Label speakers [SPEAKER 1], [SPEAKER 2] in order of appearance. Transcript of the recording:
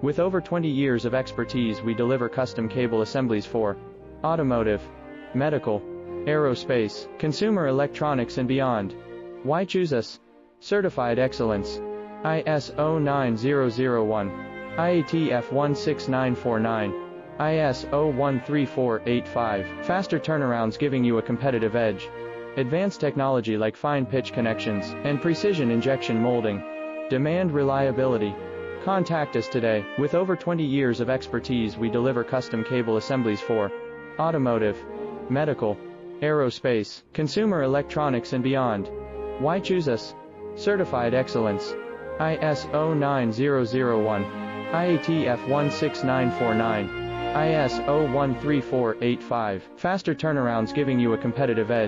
[SPEAKER 1] With over 20 years of expertise, we deliver custom cable assemblies for automotive, medical, aerospace, consumer electronics and beyond. Why choose us? Certified excellence. ISO 9001, IATF 16949, ISO 13485. Faster turnarounds giving you a competitive edge. Advanced technology like fine pitch connections and precision injection molding. Demand reliability. Contact us today. With over 20 years of expertise, we deliver custom cable assemblies for automotive, medical, aerospace, consumer electronics and beyond. Why choose us? Certified excellence. ISO 9001, IATF 16949, ISO 13485. Faster turnarounds giving you a competitive edge.